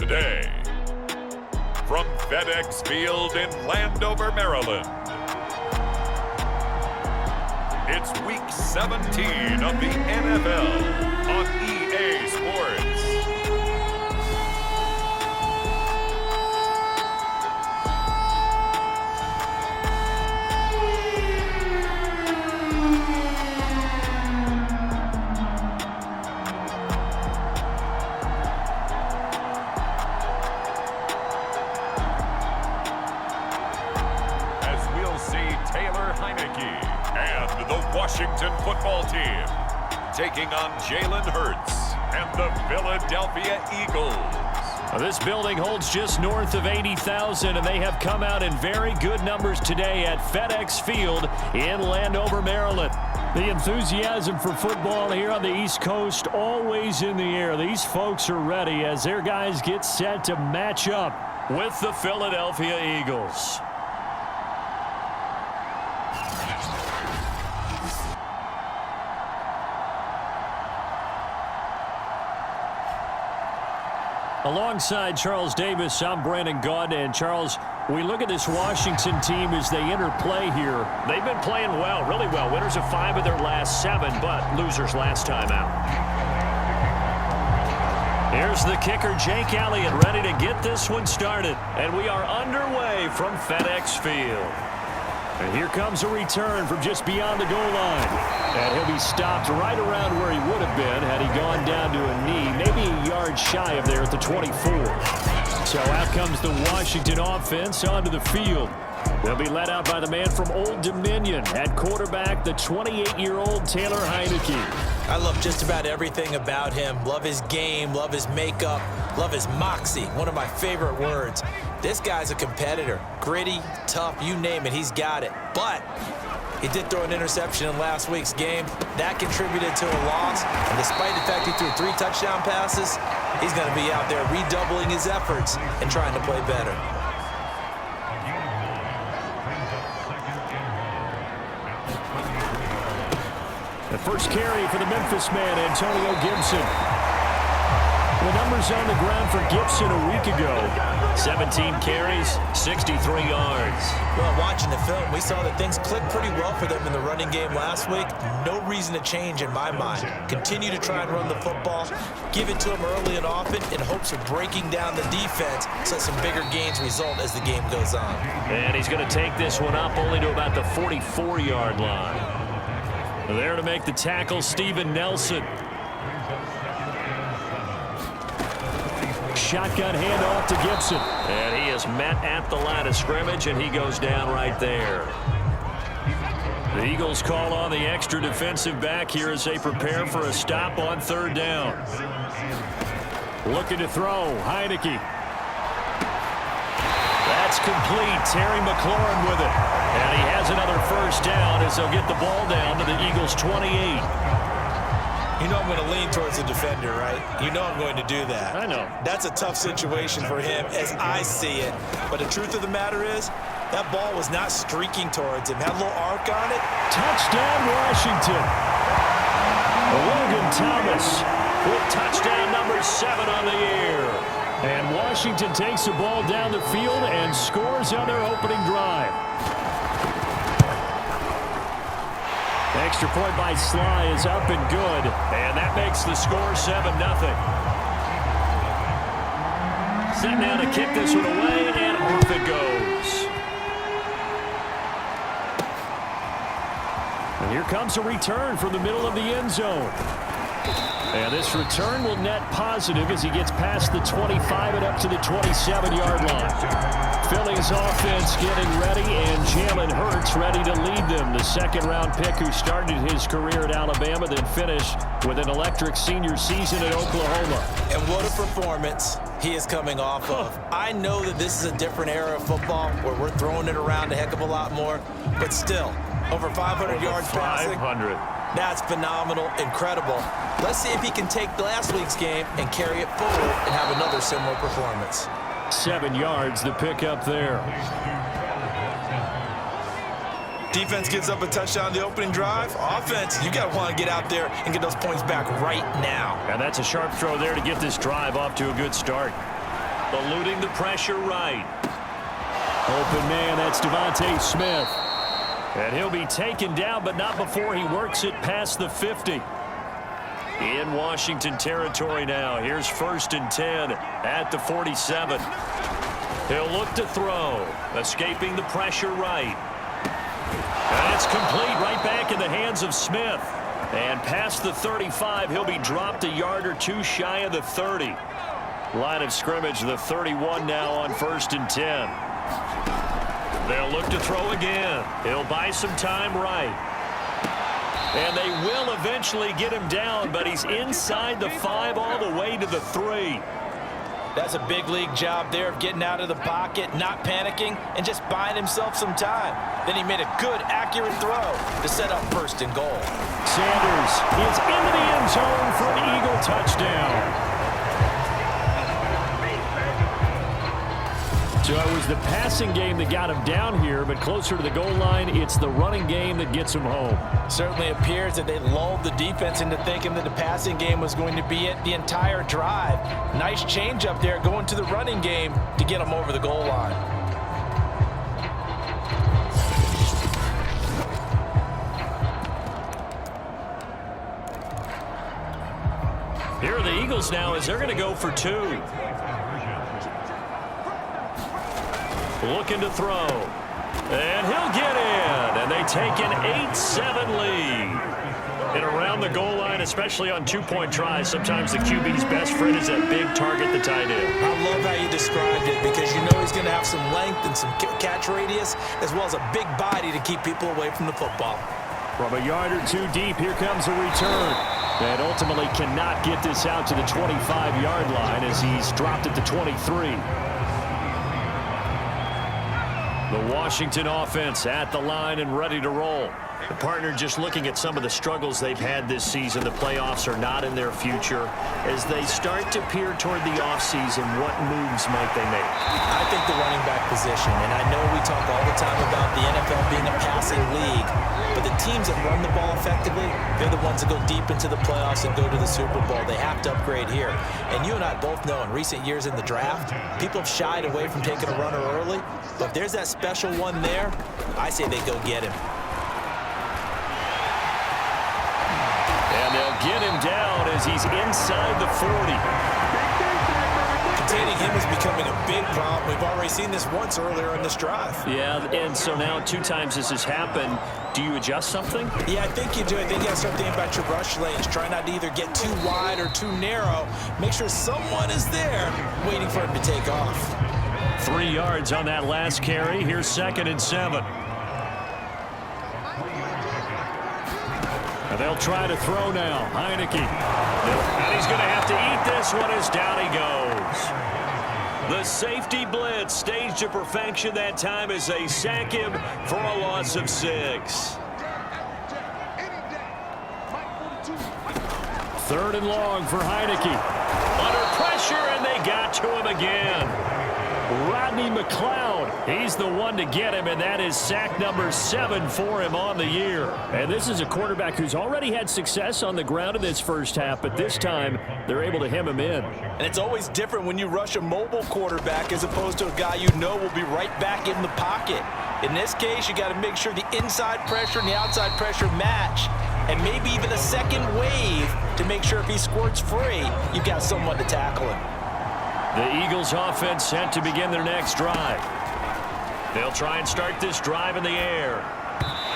today. From FedEx Field in Landover, Maryland, it's Week 17 of the NFL on EA Sports. Washington football team taking on Jalen Hurts and the Philadelphia Eagles. Well, this building holds just north of 80,000, and they have come out in very good numbers today at FedEx Field in Landover, Maryland. The enthusiasm for football here on the East Coast always in the air. These folks are ready as their guys get set to match up with the Philadelphia Eagles. Alongside Charles Davis, I'm Brandon Gaudin. And Charles, we look at this Washington team as they interplay here. They've been playing well, really well. Winners of 5 of their last 7, but losers last time out. Here's the kicker, Jake Elliott, ready to get this one started. And we are underway from FedEx Field. And here comes a return from just beyond the goal line. And he'll be stopped right around where he would have been had he gone down to a knee, maybe a yard shy of there at the 24. So out comes the Washington offense onto the field. They'll be led out by the man from Old Dominion at quarterback, the 28-year-old Taylor Heineke. I love just about everything about him. Love his game, love his makeup, love his moxie, one of my favorite words. This guy's a competitor. Gritty, tough, you name it, he's got it. But he did throw an interception in last week's game. That contributed to a loss. And despite the fact he threw 3 touchdown passes, he's going to be out there redoubling his efforts and trying to play better. The first carry for the Memphis man, Antonio Gibson. The numbers on the ground for Gibson a week ago. 17 carries, 63 yards. Well, watching the film, we saw that things clicked pretty well for them in the running game last week. No reason to change in my mind. Continue to try and run the football, give it to them early and often in hopes of breaking down the defense so some bigger gains result as the game goes on. And he's going to take this one up only to about the 44-yard line. There to make the tackle, Steven Nelson. Shotgun handoff to Gibson. And he is met at the line of scrimmage, and he goes down right there. The Eagles call on the extra defensive back here as they prepare for a stop on 3rd down. Looking to throw, Heineke. That's complete. Terry McLaurin with it. And he has another first down as they'll get the ball down to the Eagles' 28. You know I'm going to lean towards the defender, right? You know I'm going to do that. I know. That's a tough situation for him as I see it. But the truth of the matter is, that ball was not streaking towards him. Had a little arc on it. Touchdown, Washington. Logan Thomas with touchdown number 7 on the year. And Washington takes the ball down the field and scores on their opening drive. Extra point by Sly is up and good, and that makes the score 7-0. Set now to kick this one away, and off it goes. And here comes a return from the middle of the end zone. And this return will net positive as he gets past the 25 and up to the 27-yard line. Philly's offense getting ready, and Jalen Hurts ready to lead them. The 2nd-round pick who started his career at Alabama, then finished with an electric senior season at Oklahoma. And what a performance he is coming off of. I know that this is a different era of football where we're throwing it around a heck of a lot more, but still, over 500 yards passing. 500. That's phenomenal, incredible. Let's see if he can take last week's game and carry it forward and have another similar performance. 7 yards, the pickup there. Defense gives up a touchdown the opening drive. Offense, you got to want to get out there and get those points back right now. And that's a sharp throw there to get this drive off to a good start. Eluding the pressure right. Open man, that's Devontae Smith. And he'll be taken down, but not before he works it past the 50. In Washington territory now. Here's 1st and 10 at the 47. He'll look to throw. Escaping the pressure right. And it's complete right back in the hands of Smith. And past the 35, he'll be dropped a yard or two shy of the 30. Line of scrimmage, the 31 now on 1st and 10. They'll look to throw again. He'll buy some time right. And they will eventually get him down, but he's inside the 5 all the way to the 3. That's a big league job there of getting out of the pocket, not panicking, and just buying himself some time. Then he made a good, accurate throw to set up 1st and goal. Sanders is into the end zone for an Eagle touchdown. So it was the passing game that got him down here, but closer to the goal line, it's the running game that gets him home. Certainly appears that they lulled the defense into thinking that the passing game was going to be it the entire drive. Nice change up there going to the running game to get him over the goal line. Here are the Eagles now as they're going to go for 2. Looking to throw. And he'll get in. And they take an 8-7 lead. And around the goal line, especially on two-point tries, sometimes the QB's best friend is that big target, the tight end. I love how you described it because you know he's going to have some length and some catch radius as well as a big body to keep people away from the football. From a yard or two deep, here comes a return. And ultimately cannot get this out to the 25-yard line as he's dropped at the 23. The Washington offense at the line and ready to roll. The partner just looking at some of the struggles they've had this season. The playoffs are not in their future. As they start to peer toward the offseason, what moves might they make? I think the running back position, and I know we talk all the time about the NFL being a passing league, but the teams that run the ball effectively, they're the ones that go deep into the playoffs and go to the Super Bowl. They have to upgrade here. And you and I both know in recent years in the draft, people have shied away from taking a runner early, but if there's that special one there, I say they go get him. And they'll get him down as he's inside the 40. Containing him is becoming a big problem. We've already seen this once earlier in this drive. Yeah, and so now 2 times this has happened. Do you adjust something? Yeah, I think you do. I think you got to start thinking about your rush lanes. Try not to either get too wide or too narrow. Make sure someone is there waiting for him to take off. 3 yards on that last carry. Here's 2nd and 7. And they'll try to throw now. Heineke. And he's going to have to eat this one as down he goes. The safety blitz staged to perfection that time as they sack him for a loss of 6. 3rd and long for Heineke. Under pressure, and they got to him again. Rodney McLeod, he's the one to get him, and that is sack number 7 for him on the year. And this is a quarterback who's already had success on the ground in this first half, but this time they're able to hem him in. And it's always different when you rush a mobile quarterback as opposed to a guy you know will be right back in the pocket. In this case, you got to make sure the inside pressure and the outside pressure match, and maybe even a second wave to make sure if he squirts free, you've got someone to tackle him. The Eagles offense set to begin their next drive. They'll try and start this drive in the air.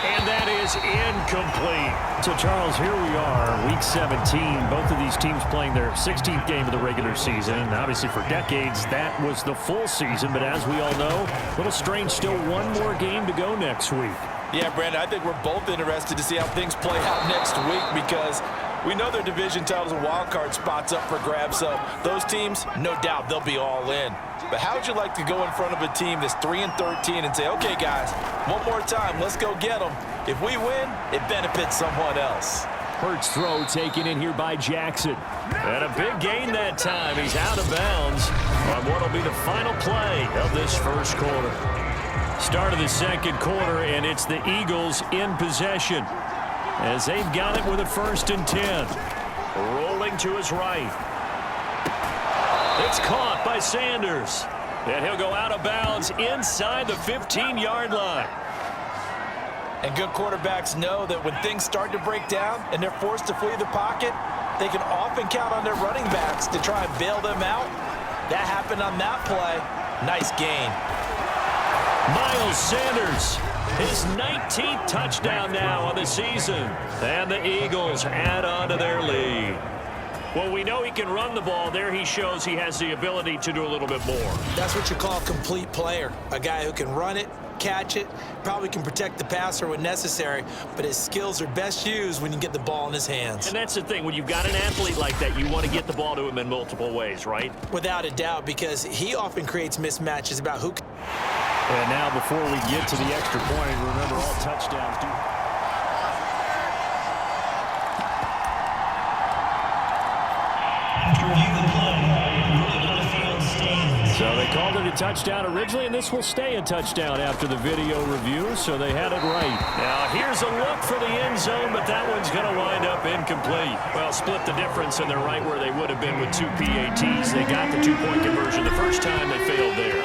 And that is incomplete. So, Charles, here we are, Week 17. Both of these teams playing their 16th game of the regular season. And obviously, for decades, that was the full season. But as we all know, a little strange, still one more game to go next week. Yeah, Brandon, I think we're both interested to see how things play out next week because we know their division titles and wild card spots up for grabs, so those teams, no doubt, they'll be all in. But how would you like to go in front of a team that's 3-13 and say, okay, guys, one more time, let's go get them. If we win, it benefits someone else. Hurts throw taken in here by Jackson. And a big gain that time. He's out of bounds on what will be the final play of this first quarter. Start of the second quarter, and it's the Eagles in possession as they've got it with a 1st and 10. Rolling to his right. It's caught by Sanders. And he'll go out of bounds inside the 15-yard line. And good quarterbacks know that when things start to break down and they're forced to flee the pocket, they can often count on their running backs to try and bail them out. That happened on that play. Nice gain. Miles Sanders, his 19th touchdown now on the season. And the Eagles add on to their lead. Well, we know he can run the ball. There he shows he has the ability to do a little bit more. That's what you call a complete player. A guy who can run it, catch it, probably can protect the passer when necessary, but his skills are best used when you get the ball in his hands. And that's the thing. When you've got an athlete like that, you want to get the ball to him in multiple ways, right? Without a doubt, because he often creates mismatches about who can. And now before we get to the extra point, remember all touchdowns do. So they called it a touchdown originally, and this will stay a touchdown after the video review, so they had it right. Now here's a look for the end zone, but that one's going to wind up incomplete. Well, split the difference, and they're right where they would have been with 2 PATs. They got the two-point conversion the first time. They failed there.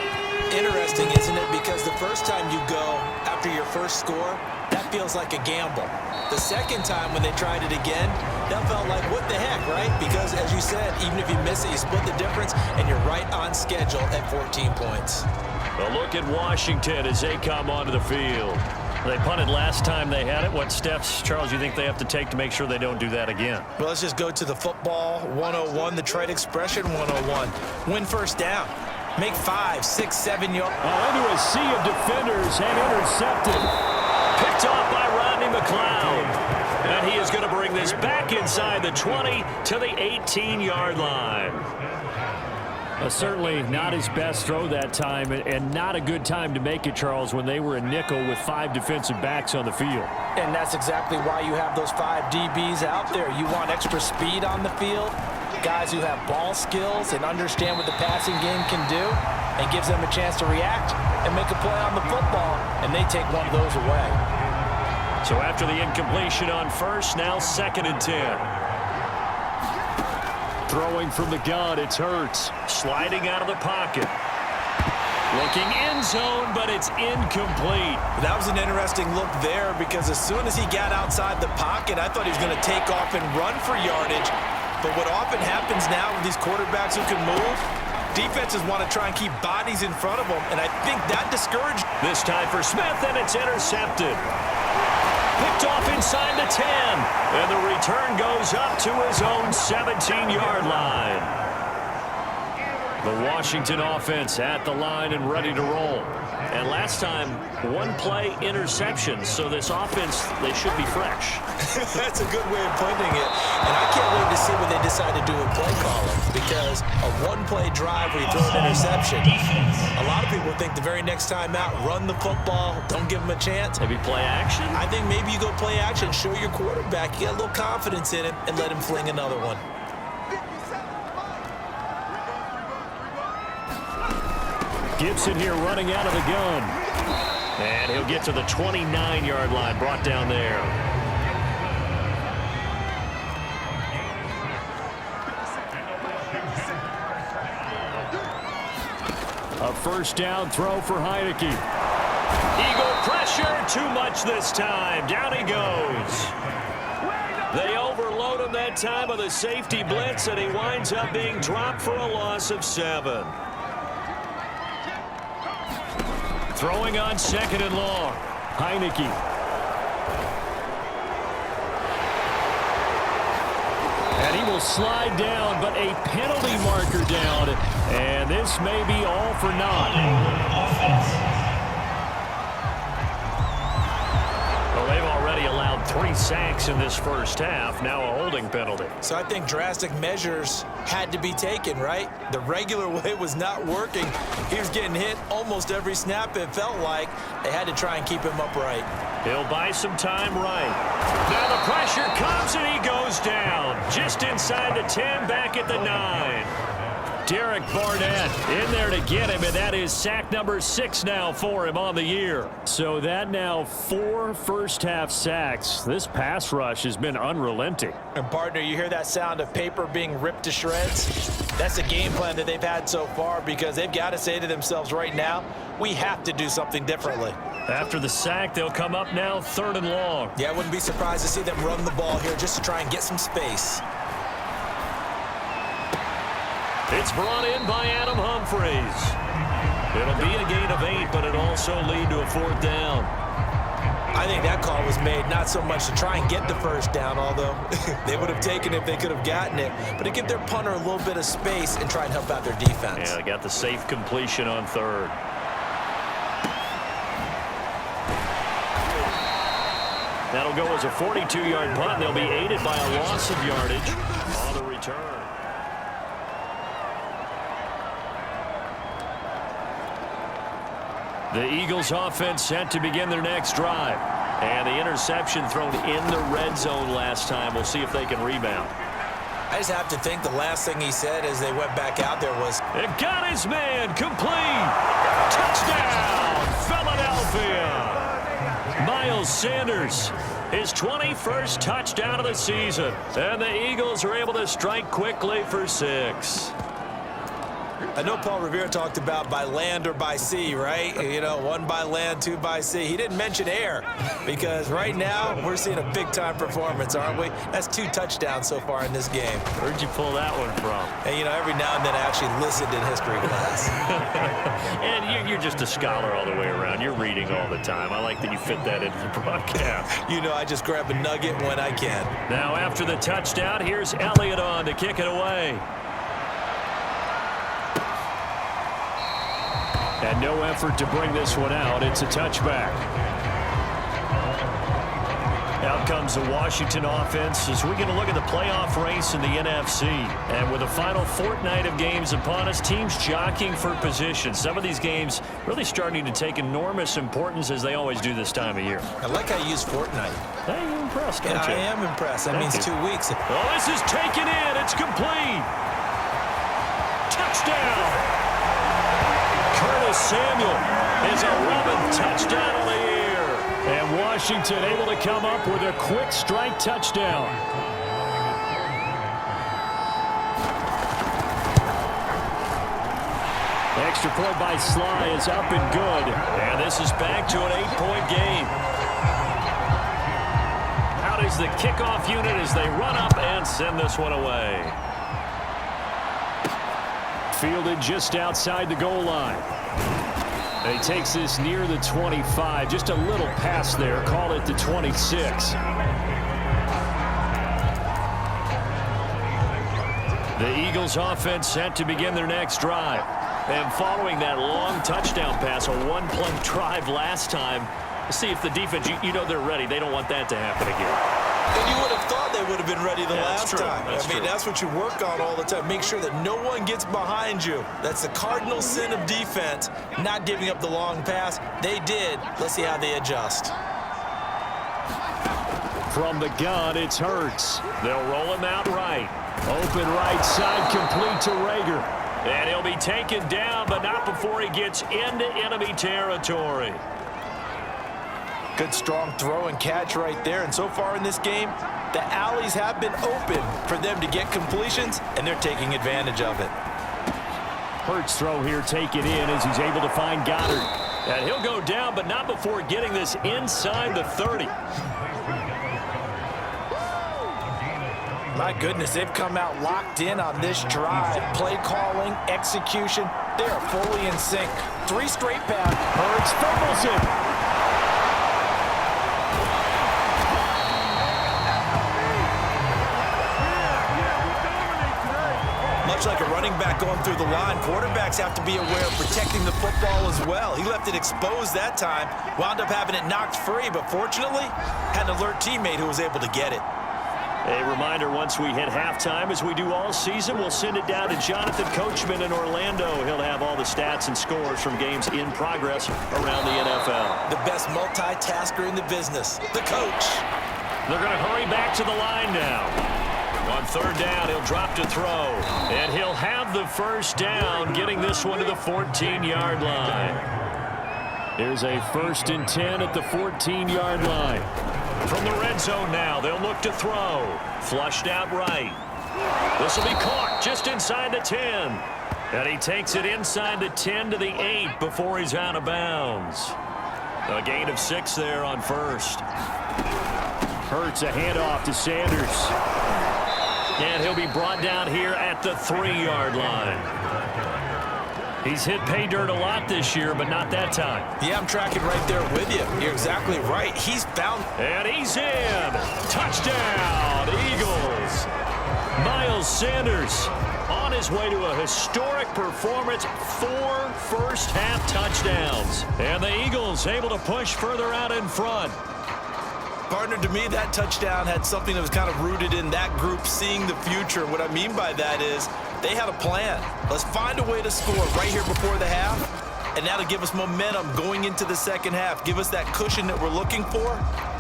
Interesting, isn't it? Because the first time you go after your first score, that feels like a gamble. The second time when they tried it again, that felt like, what the heck, right? Because, as you said, even if you miss it, you split the difference, and you're right on schedule at 14 points. A look at Washington as they come onto the field. They punted last time they had it. What steps, Charles, you think they have to take to make sure they don't do that again? Well, let's just go to the football 101, the trade expression 101. Win first down. Make 5, 6, 7 yards. Into a sea of defenders and intercepted. Picked off by Rodney McLeod. And he is going to bring this back inside the 20 to the 18-yard line. Certainly not his best throw that time, and not a good time to make it, Charles, when they were a nickel with 5 defensive backs on the field. And that's exactly why you have those 5 DBs out there. You want extra speed on the field, guys who have ball skills and understand what the passing game can do, and gives them a chance to react and make a play on the football, and they take one of those away. So after the incompletion on first, now 2nd and 10. Throwing from the gun, it's Hurts. Sliding out of the pocket. Looking end zone, but it's incomplete. That was an interesting look there, because as soon as he got outside the pocket, I thought he was going to take off and run for yardage. But what often happens now with these quarterbacks who can move, defenses want to try and keep bodies in front of them, and I think that discouraged. This time for Smith, and it's intercepted. Picked off inside the 10, and the return goes up to his own 17-yard line. The Washington offense at the line and ready to roll. And last time, 1-play interception, so this offense, they should be fresh. That's a good way of putting it. And I can't wait to see when they decide to do a play calling, because a 1-play drive where you throw an interception, a lot of people think the very next time out, run the football, don't give them a chance. Maybe play action? I think maybe you go play action, show your quarterback, you get a little confidence in him, and let him fling another one. Gibson here running out of the gun. And he'll get to the 29-yard line, brought down there. A first down throw for Heineke. Eagle pressure, too much this time. Down he goes. They overload him that time with a safety blitz, and he winds up being dropped for a loss of 7. Throwing on 2nd and long. Heineke. And he will slide down, but a penalty marker down. And this may be all for naught. Well, they've already allowed 3 sacks in this first half. Now a holding penalty. So I think drastic measures had to be taken, right? The regular way was not working. He was getting hit almost every snap, it felt like. They had to try and keep him upright. He'll buy some time right. Now the pressure comes, and he goes down. Just inside the 10, back at the 9. Derek Barnett in there to get him, and that is sack number 6 now for him on the year. So that now 4 first-half sacks. This pass rush has been unrelenting. And, partner, you hear that sound of paper being ripped to shreds? That's the game plan that they've had so far because they've got to say to themselves right now, we have to do something differently. After the sack, they'll come up now 3rd and long. Yeah, I wouldn't be surprised to see them run the ball here just to try and get some space. It's brought in by Adam Humphries. It'll be a gain of 8, but it'll also lead to a 4th down. I think that call was made not so much to try and get the 1st down, although they would have taken it if they could have gotten it, but to give their punter a little bit of space and try and help out their defense. Yeah, they got the safe completion on 3rd. That'll go as a 42-yard punt. They'll be aided by a loss of yardage on the return. The Eagles offense set to begin their next drive. And the interception thrown in the red zone last time. We'll see if they can rebound. I just have to think the last thing he said as they went back out there was, "It got his man, complete. Touchdown, Philadelphia." Miles Sanders, his 21st touchdown of the season. And the Eagles are able to strike quickly for 6. I know Paul Revere talked about by land or by sea, right? You know, 1 by land, 2 by sea. He didn't mention air because right now we're seeing a big-time performance, aren't we? That's 2 touchdowns so far in this game. Where'd you pull that one from? And, you know, every now and then I actually listened in history class. And you're just a scholar all the way around. You're reading all the time. I like that you fit that into the broadcast. You know, I just grab a nugget when I can. Now, after the touchdown, here's Elliott on to kick it away. And no effort to bring this one out. It's a touchback. Out comes the Washington offense as we're going to look at the playoff race in the NFC. And with the final fortnight of games upon us, teams jockeying for position. Some of these games really starting to take enormous importance as they always do this time of year. I like how you use fortnight. Hey, you're impressed, aren't you? I am impressed. That means 2 weeks. Oh, this is taken in. It's complete. Touchdown. Curtis Samuel, his 11th touchdown of the year. And Washington able to come up with a quick strike touchdown. Extra point by Sly is up and good. And this is back to an 8-point game. Out is the kickoff unit as they run up and send this one away. Fielded just outside the goal line. And he takes this near the 25. Just a little pass there. Call it the 26. The Eagles offense set to begin their next drive. And following that long touchdown pass, a 1-play drive last time, see if the defense, you know they're ready. They don't want that to happen again. And you would have thought they would have been ready the last time. That's true. That's what you work on all the time. Make sure that no one gets behind you. That's the cardinal sin of defense, not giving up the long pass. They did. Let's see how they adjust. From the gun, it's Hurts. They'll roll him out right. Open right side, complete to Rager. And he'll be taken down, but not before he gets into enemy territory. Good strong throw and catch right there. And so far in this game, the alleys have been open for them to get completions, and they're taking advantage of it. Hurts throw here taken in as he's able to find Goddard. And he'll go down, but not before getting this inside the 30. My goodness, they've come out locked in on this drive. Play calling, execution, they are fully in sync. 3 straight passes. Hurts fumbles it. Much like a running back going through the line, quarterbacks have to be aware of protecting the football as well. He left it exposed that time, wound up having it knocked free, but fortunately, had an alert teammate who was able to get it. A reminder, once we hit halftime, as we do all season, we'll send it down to Jonathan Coachman in Orlando. He'll have all the stats and scores from games in progress around the NFL. The best multitasker in the business, the coach. They're going to hurry back to the line now. On 3rd down, he'll drop to throw. And he'll have the 1st down, getting this one to the 14-yard line. Here's a 1st and 10 at the 14-yard line. From the red zone now, they'll look to throw. Flushed out right. This will be caught just inside the 10. And he takes it inside the 10 to the 8 before he's out of bounds. A gain of 6 there on first. Hurts a handoff to Sanders. And he'll be brought down here at the 3-yard line. He's hit pay dirt a lot this year, but not that time. Yeah, I'm tracking right there with you. You're exactly right. He's found. And he's in. Touchdown, Eagles. Miles Sanders on his way to a historic performance. 4 first-half touchdowns. And the Eagles able to push further out in front. Partner, to me, that touchdown had something that was kind of rooted in that group seeing the future. What I mean by that is they had a plan. Let's find a way to score right here before the half, and that'll give us momentum going into the second half. Give us that cushion that we're looking for.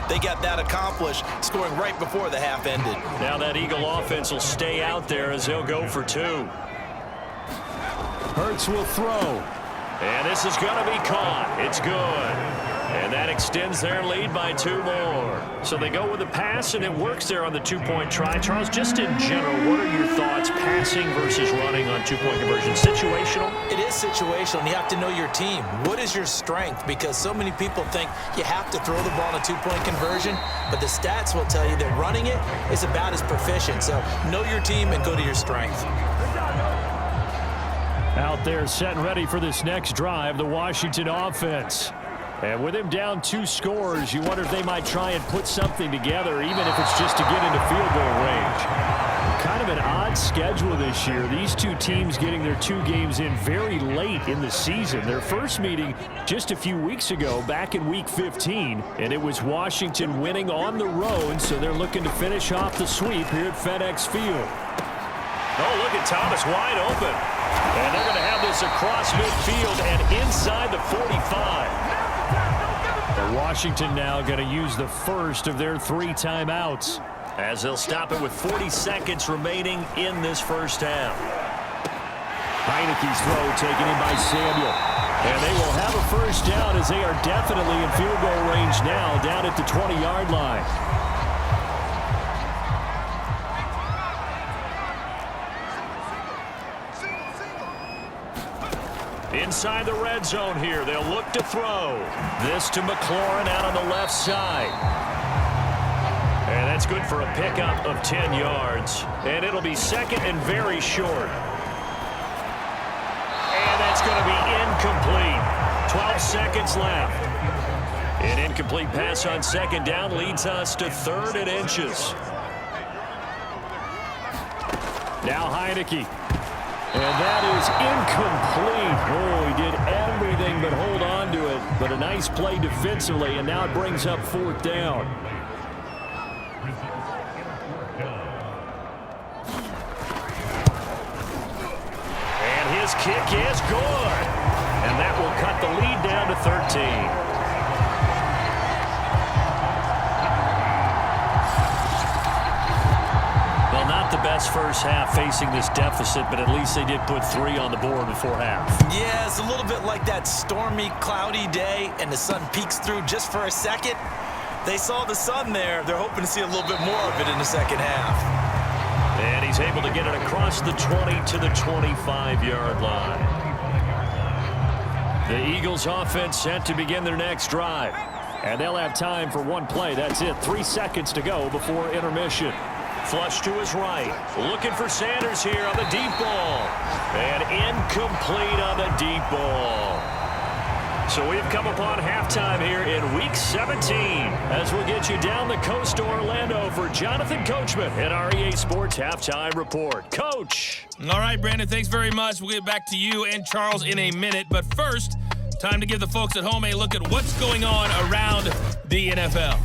They got that accomplished, scoring right before the half ended. Now that Eagle offense will stay out there as they'll go for 2. Hurts will throw. And this is going to be caught. It's good. And that extends their lead by 2 more. So they go with a pass, and it works there on the 2-point try. Charles, just in general, what are your thoughts passing versus running on 2-point conversion? Situational? It is situational, and you have to know your team. What is your strength? Because so many people think you have to throw the ball on a 2-point conversion, but the stats will tell you that running it is about as proficient. So know your team and go to your strength. Out there set and ready for this next drive, the Washington offense. And with him down 2 scores, you wonder if they might try and put something together, even if it's just to get into field goal range. Kind of an odd schedule this year. These 2 teams getting their 2 games in very late in the season. Their first meeting just a few weeks ago, back in Week 15, and it was Washington winning on the road, so they're looking to finish off the sweep here at FedEx Field. Oh, look at Thomas wide open. And they're going to have this across midfield and inside the 45. Washington now going to use the first of their 3 timeouts as they'll stop it with 40 seconds remaining in this first half. Heineke's throw taken in by Samuel. And they will have a first down as they are definitely in field goal range now down at the 20-yard line. Inside the red zone here, they'll look to throw. This to McLaurin out on the left side. And that's good for a pickup of 10 yards. And it'll be second and very short. And that's going to be incomplete. 12 seconds left. An incomplete pass on second down leads us to 3rd and inches. Now Heineke. And that is incomplete. Oh, he did everything but hold on to it. But a nice play defensively, and now it brings up 4th down. And his kick is good. And that will cut the lead down to 13. Not the best first half facing this deficit, but at least they did put 3 on the board before half. Yeah, it's a little bit like that stormy, cloudy day, and the sun peeks through just for a second. They saw the sun there. They're hoping to see a little bit more of it in the second half. And he's able to get it across the 20 to the 25-yard line. The Eagles offense set to begin their next drive. And they'll have time for 1 play. That's it. 3 seconds to go before intermission. Flush to his right. Looking for Sanders here on the deep ball. And incomplete on the deep ball. So we've come upon halftime here in Week 17 as we get you down the coast to Orlando for Jonathan Coachman at our EA Sports Halftime Report. Coach. All right, Brandon, thanks very much. We'll get back to you and Charles in a minute. But first, time to give the folks at home a look at what's going on around the NFL.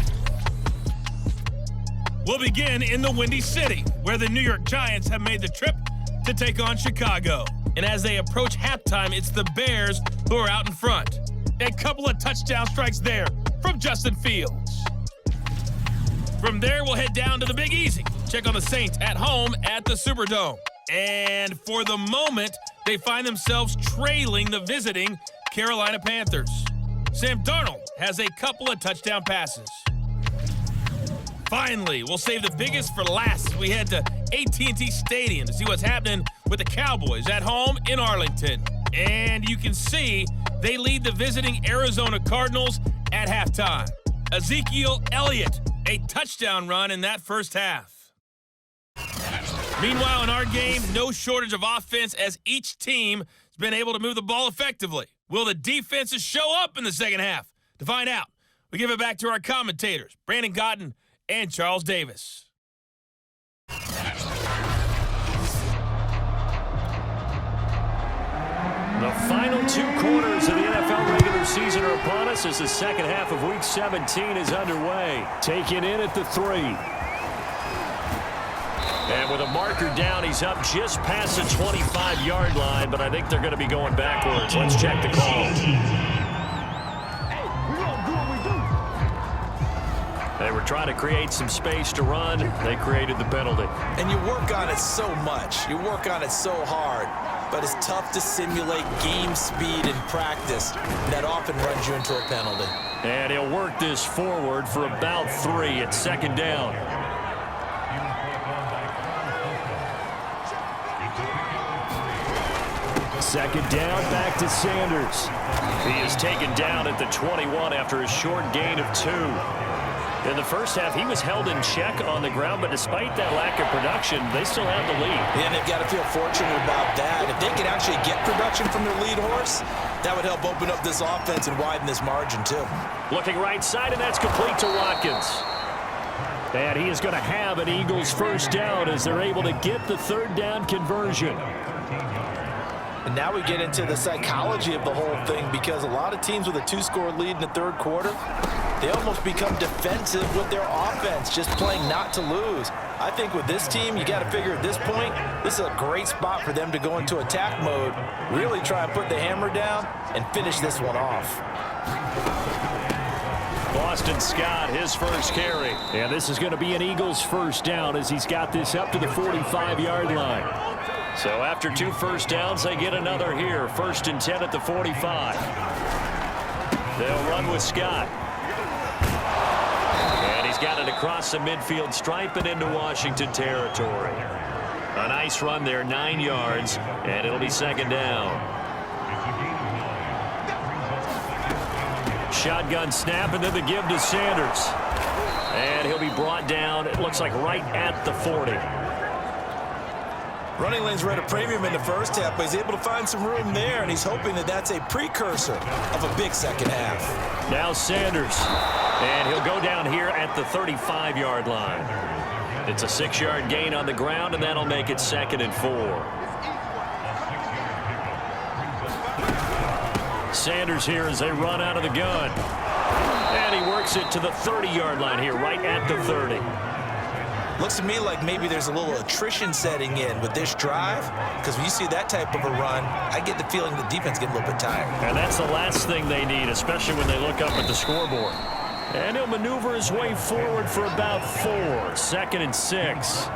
We'll begin in the Windy City, where the New York Giants have made the trip to take on Chicago. And as they approach halftime, it's the Bears who are out in front. A couple of touchdown strikes there from Justin Fields. From there, we'll head down to the Big Easy. Check on the Saints at home at the Superdome. And for the moment, they find themselves trailing the visiting Carolina Panthers. Sam Darnold has a couple of touchdown passes. Finally, we'll save the biggest for last as we head to AT&T Stadium to see what's happening with the Cowboys at home in Arlington. And you can see they lead the visiting Arizona Cardinals at halftime. Ezekiel Elliott, a touchdown run in that first half. Meanwhile, in our game, no shortage of offense as each team has been able to move the ball effectively. Will the defenses show up in the second half? To find out, we give it back to our commentators, Brandon Cotton and Charles Davis. The final 2 quarters of the NFL regular season are upon us as the second half of Week 17 is underway. Taken in at the 3. And with a marker down, he's up just past the 25-yard line, but I think they're going to be going backwards. Let's check the call. They were trying to create some space to run. They created the penalty. And you work on it so much. You work on it so hard. But it's tough to simulate game speed in practice. That often runs you into a penalty. And he'll work this forward for about 3 at second down. Second down, back to Sanders. He is taken down at the 21 after a short gain of 2. In the first half, he was held in check on the ground, but despite that lack of production, they still have the lead. And they've got to feel fortunate about that. If they could actually get production from their lead horse, that would help open up this offense and widen this margin, too. Looking right side, and that's complete to Watkins. And he is going to have an Eagles first down as they're able to get the third down conversion. And now we get into the psychology of the whole thing, because a lot of teams with a 2-score lead in the third quarter, they almost become defensive with their offense, just playing not to lose. I think with this team, you got to figure at this point, this is a great spot for them to go into attack mode, really try and put the hammer down and finish this one off. Boston Scott, his first carry. And this is going to be an Eagles first down as he's got this up to the 45-yard line. So after 2 first downs, they get another here. 1st and 10 at the 45. They'll run with Scott. And he's got it across the midfield stripe and into Washington territory. A nice run there, 9 yards, and it'll be second down. Shotgun snap, and then the give to Sanders. And he'll be brought down, it looks like right at the 40. Running lanes were at a premium in the first half, but he's able to find some room there, and he's hoping that that's a precursor of a big second half. Now Sanders, and he'll go down here at the 35-yard line. It's a 6-yard gain on the ground, and that'll make it 2nd and 4. Sanders here as they run out of the gun. And he works it to the 30-yard line here, right at the 30. Looks to me like maybe there's a little attrition setting in with this drive, because when you see that type of a run, I get the feeling the defense getting a little bit tired. And that's the last thing they need, especially when they look up at the scoreboard. And he'll maneuver his way forward for about 4. 2nd and 6.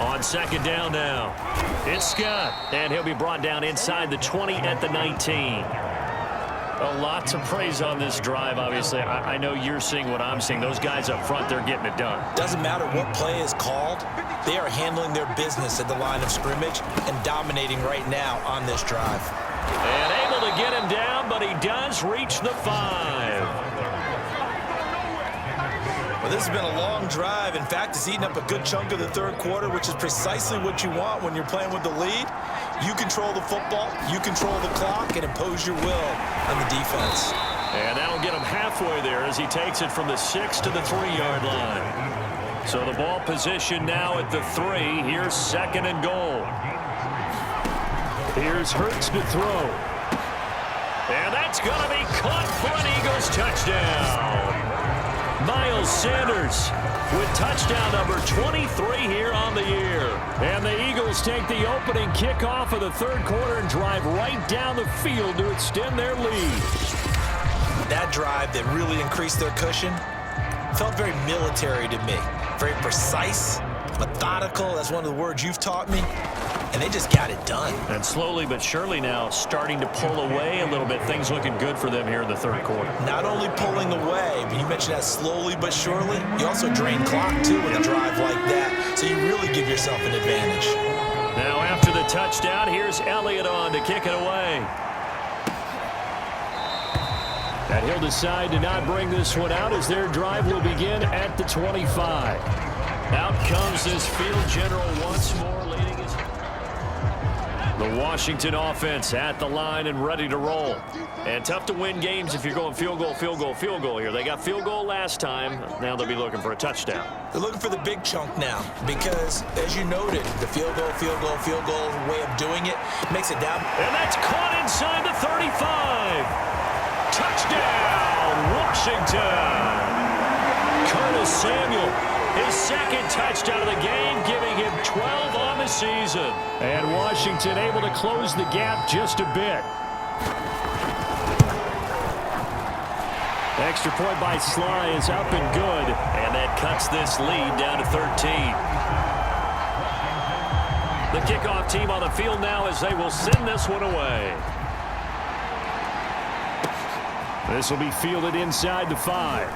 On second down now, it's Scott, and he'll be brought down inside the 20 at the 19. A lot to praise on this drive, obviously. I know you're seeing what I'm seeing. Those guys up front, they're getting it done. Doesn't matter what play is called. They are handling their business at the line of scrimmage and dominating right now on this drive. And able to get him down, but he does reach the 5. Well, this has been a long drive. In fact, it's eaten up a good chunk of the third quarter, which is precisely what you want when you're playing with the lead. You control the football, you control the clock, and impose your will on the defense. And that'll get him halfway there as he takes it from the 6 to the 3-yard line. So the ball position now at the 3. Here's 2nd and goal. Here's Hurts to throw. And that's going to be caught for an Eagles touchdown. Miles Sanders with touchdown number 23 here on the year. And the Eagles take the opening kickoff of the third quarter and drive right down the field to extend their lead. That drive that really increased their cushion felt very military to me. Very precise, methodical. That's one of the words you've taught me. and they just got it done. And slowly but surely now starting to pull away a little bit. Things looking good for them here in the third quarter. Not only pulling away, but you mentioned that slowly but surely. You also drain clock, too, with a drive like that. So you really give yourself an advantage. Now after the touchdown, here's Elliott on to kick it away. And he'll decide to not bring this one out as their drive will begin at the 25. Out comes this field general once more, leading his... The Washington offense at the line and ready to roll. And tough to win games if you're going field goal, field goal, field goal here. They got field goal last time. Now they'll be looking for a touchdown. They're looking for the big chunk now because, as you noted, the field goal way of doing it makes it down. And that's caught inside the 35. Touchdown, Washington. Curtis Samuel, his second touchdown of the game, giving him 12 on the season. And Washington able to close the gap just a bit. Extra point by Sly is up and good, and that cuts this lead down to 13. The kickoff team on the field now as they will send this one away. This will be fielded inside the 5.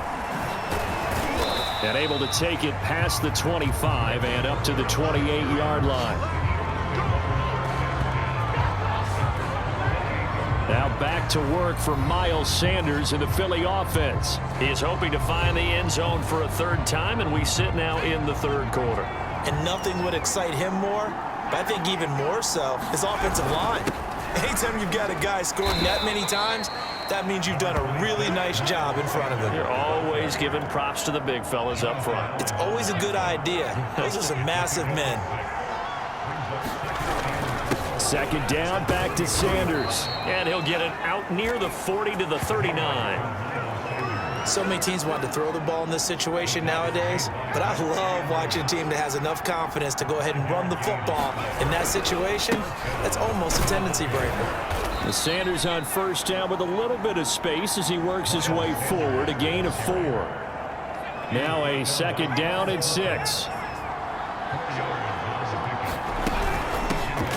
And able to take it past the 25 and up to the 28-yard line. Now back to work for Miles Sanders in the Philly offense. He is hoping to find the end zone for a third time, and we sit now in the third quarter. And nothing would excite him more, but I think even more so, his offensive line. Anytime you've got a guy scoring that many times, that means you've done a really nice job in front of him. You're always giving props to the big fellas up front. It's always a good idea. Those are some massive men. Second down, back to Sanders. And he'll get it out near the 40 to the 39. So many teams want to throw the ball in this situation nowadays, but I love watching a team that has enough confidence to go ahead and run the football. In that situation, that's almost a tendency breaker. Sanders on first down with a little bit of space as he works his way forward, a gain of 4. Now a second down and 6.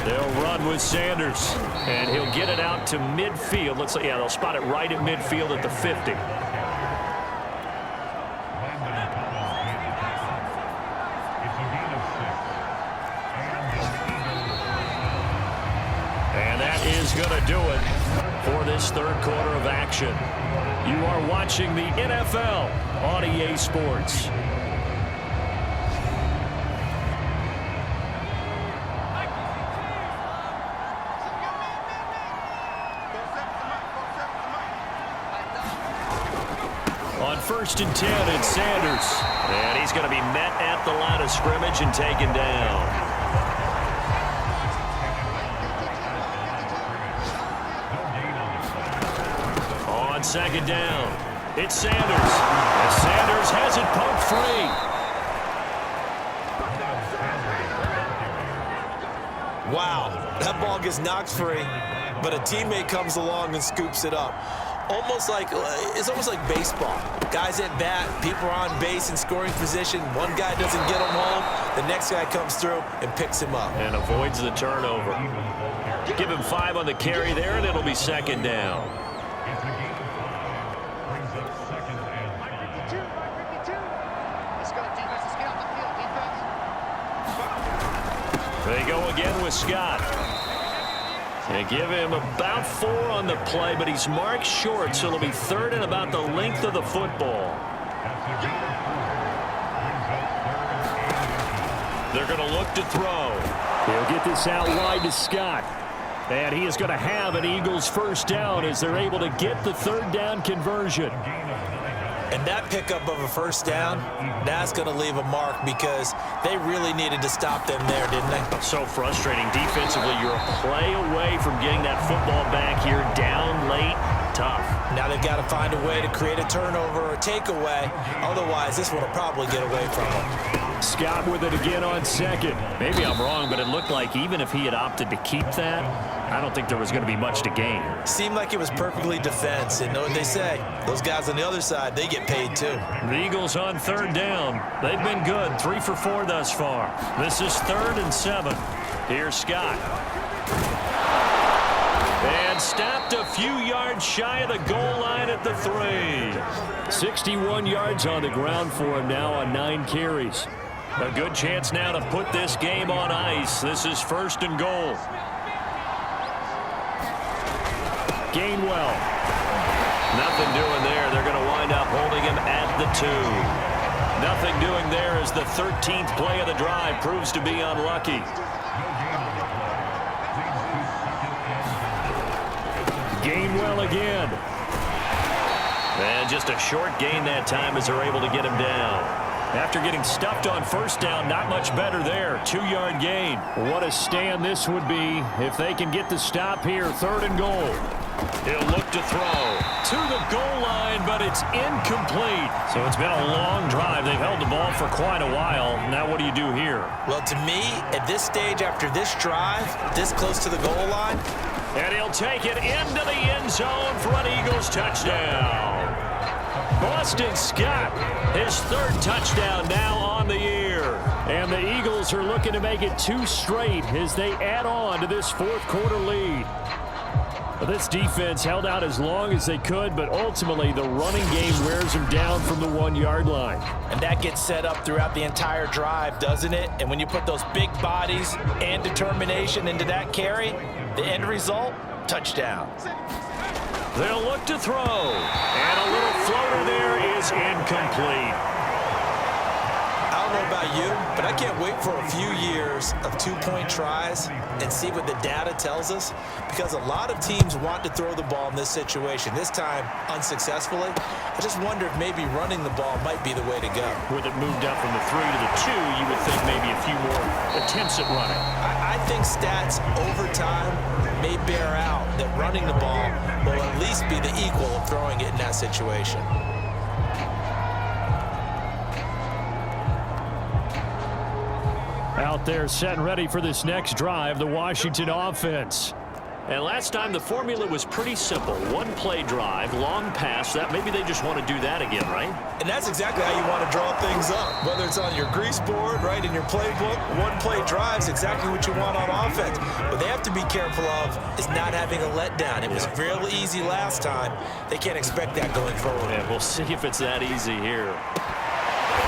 They'll run with Sanders, and he'll get it out to midfield. Looks like, yeah, they'll spot it right at midfield at the 50. And that is going to do it for this third quarter of action. You are watching the NFL on EA Sports. On first and 10, it's Sanders. And he's going to be met at the line of scrimmage and taken down. On second down, it's Sanders. And Sanders has it poked free. Wow, that ball gets knocked free, but a teammate comes along and scoops it up. It's almost like baseball. Guys at bat, people are on base in scoring position. One guy doesn't get him home. The next guy comes through and picks him up. And avoids the turnover. Give him 5 on the carry there, and it'll be second down. They go again with Scott. They give him about 4 on the play, but he's marked short, so it'll be third and about the length of the football. They're going to look to throw. He'll get this out wide to Scott. And he is going to have an Eagles first down as they're able to get the third down conversion. And that pickup of a first down, that's going to leave a mark because they really needed to stop them there, didn't they? So frustrating. Defensively, you're a play away from getting that football back here down late. Tough. Now they've got to find a way to create a turnover or takeaway. Otherwise, this one will probably get away from them. Scott with it again on second. Maybe I'm wrong, but it looked like even if he had opted to keep that, I don't think there was going to be much to gain. Seemed like it was perfectly defense. And know what they say? Those guys on the other side, they get paid too. The Eagles on third down. They've been good. 3 for 4 thus far. This is 3rd and 7. Here's Scott. And stopped a few yards shy of the goal line at the 3. 61 yards on the ground for him now on 9 carries. A good chance now to put this game on ice. This is 1st and goal. Gainwell. Nothing doing there. They're going to wind up holding him at the 2. Nothing doing there as the 13th play of the drive proves to be unlucky. Gainwell again. And just a short gain that time as they're able to get him down. After getting stuffed on 1st down, not much better there. 2-yard gain. What a stand this would be if they can get the stop here. 3rd and goal. He'll look to throw to the goal line, but it's incomplete. So it's been a long drive. They've held the ball for quite a while. Now what do you do here? Well, to me, at this stage after this drive, this close to the goal line. And he'll take it into the end zone for an Eagles touchdown. Boston Scott, his 3rd touchdown now on the year. And the Eagles are looking to make it 2 straight as they add on to this 4th quarter lead. This defense held out as long as they could, but ultimately the running game wears them down from the 1-yard line. And that gets set up throughout the entire drive, doesn't it? And when you put those big bodies and determination into that carry, the end result, touchdown. They'll look to throw. And a little floater there is incomplete. I don't know about you, but I can't wait for a few years of 2-point tries and see what the data tells us, because a lot of teams want to throw the ball in this situation, this time unsuccessfully. I just wonder if maybe running the ball might be the way to go. With it moved up from the 3 to the 2, you would think maybe a few more attempts at running. I think stats over time may bear out that running the ball will at least be the equal of throwing it in that situation. Out there set and ready for this next drive, the Washington offense. And last time the formula was pretty simple. 1-play drive, long pass. That maybe they just want to do that again, right? And that's exactly how you want to draw things up. Whether it's on your grease board, right, in your playbook, 1-play drive is exactly what you want on offense. What they have to be careful of is not having a letdown. It was real easy last time. They can't expect that going forward. Yeah, we'll see if it's that easy here.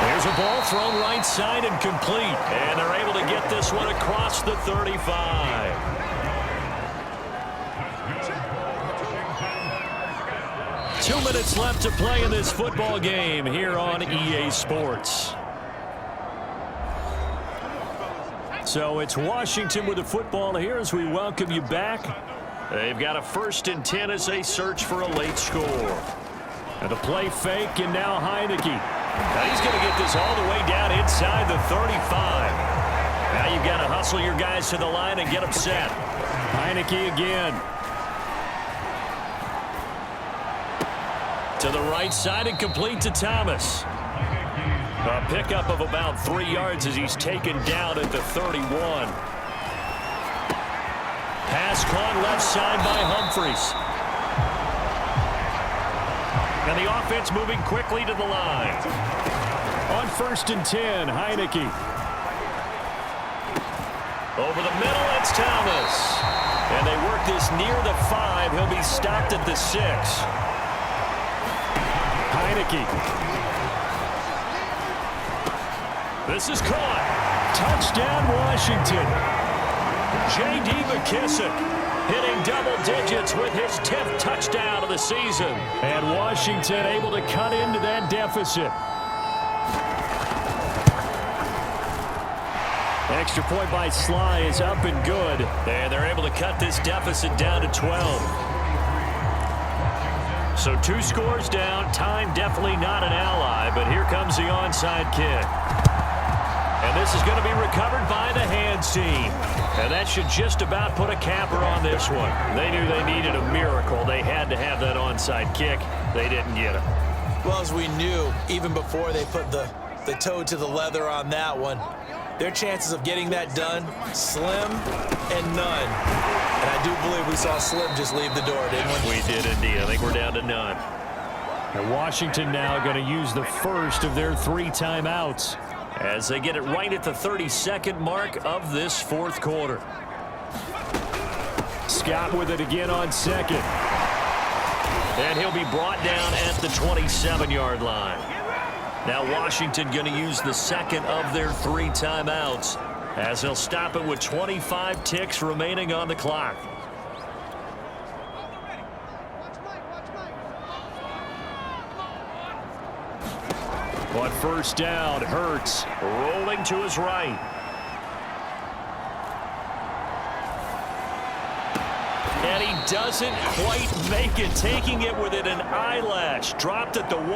There's a ball thrown right side and complete. And they're able to get this one across the 35. 2 minutes left to play in this football game here on EA Sports. So it's Washington with the football here as we welcome you back. They've got a 1st and 10 as they search for a late score. And a play fake, and now Heineke. Now he's going to get this all the way down inside the 35. Now you've got to hustle your guys to the line and get them set. Heineke again. To the right side and complete to Thomas. A pickup of about 3 yards as he's taken down at the 31. Pass caught left side by Humphries. And the offense moving quickly to the line. On 1st and 10, Heineke. Over the middle, it's Thomas. And they work this near the 5. He'll be stopped at the 6. Heineke. This is caught. Touchdown, Washington. J.D. McKissick hitting double digits with his 10th touchdown of the season. And Washington able to cut into that deficit. Extra point by Sly is up and good. And they're able to cut this deficit down to 12. So 2 scores down. Time definitely not an ally, but here comes the onside kick. And this is going to be recovered by the hands team. And that should just about put a capper on this one. They knew they needed a miracle. They had to have that onside kick. They didn't get it. Well, as we knew, even before they put the toe to the leather on that one, their chances of getting that done, slim and none. And I do believe we saw Slim just leave the door, didn't we? We did indeed. I think we're down to none. And Washington now going to use the first of their 3 timeouts. as they get it right at the 32nd mark of this fourth quarter. Scott with it again on second. And he'll be brought down at the 27-yard line. Now Washington going to use the second of their 3 timeouts, as they'll stop it with 25 ticks remaining on the clock. On first down, Hurts rolling to his right. And he doesn't quite make it, taking it within an eyelash. Dropped at the 1.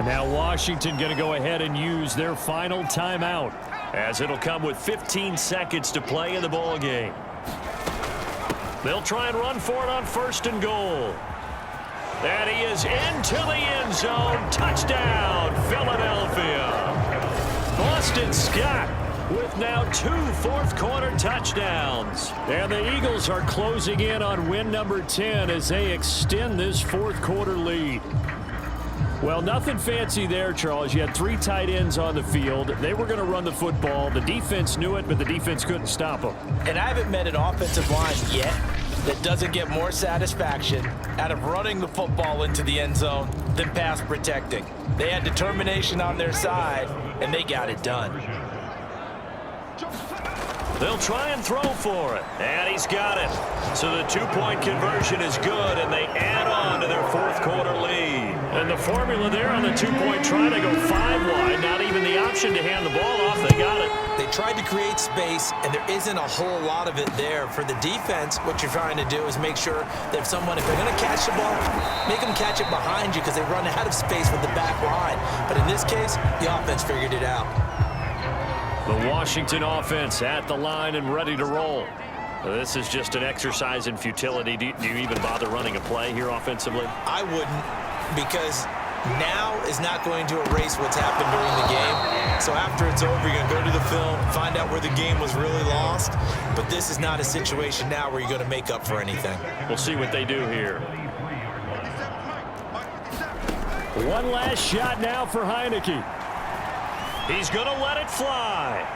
Now Washington going to go ahead and use their final timeout, as it'll come with 15 seconds to play in the ball game. They'll try and run for it on first and goal. And he is into the end zone. Touchdown, Philadelphia. Boston Scott with now 2 fourth-quarter touchdowns. And the Eagles are closing in on win number 10 as they extend this fourth-quarter lead. Well, nothing fancy there, Charles. You had 3 tight ends on the field. They were going to run the football. The defense knew it, but the defense couldn't stop them. And I haven't met an offensive line yet that doesn't get more satisfaction out of running the football into the end zone than pass protecting. They had determination on their side, and they got it done. They'll try and throw for it, and he's got it. So the 2-point conversion is good, and they add on to their fourth-quarter lead. And the formula there on the 2-point try to go 5 wide, not even the option to hand the ball off. They got it. They tried to create space, and there isn't a whole lot of it there. For the defense, what you're trying to do is make sure that if they're going to catch the ball, make them catch it behind you because they run out of space with the back line. But in this case, the offense figured it out. The Washington offense at the line and ready to roll. This is just an exercise in futility. Do you even bother running a play here offensively? I wouldn't, because now is not going to erase what's happened during the game. So after it's over, you're going to go to the film, find out where the game was really lost. But this is not a situation now where you're going to make up for anything. We'll see what they do here. One last shot now for Heineke. He's going to let it fly.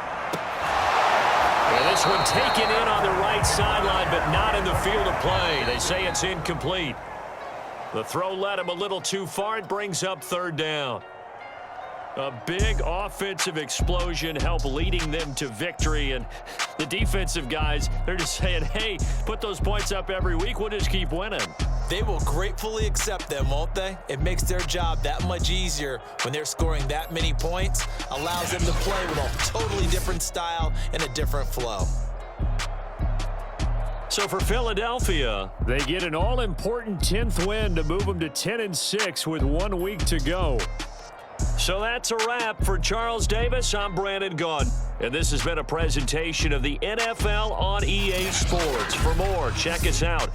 And this one taken in on the right sideline, but not in the field of play. They say it's incomplete. The throw led him a little too far. It brings up third down. A big offensive explosion helped leading them to victory. And the defensive guys, they're just saying, hey, put those points up every week. We'll just keep winning. They will gratefully accept them, won't they? It makes their job that much easier when they're scoring that many points. Allows them to play with a totally different style and a different flow. So for Philadelphia, they get an all-important 10th win to move them to 10-6 with 1 week to go. So that's a wrap. For Charles Davis, I'm Brandon Gaudin, and this has been a presentation of the NFL on EA Sports. For more, check us out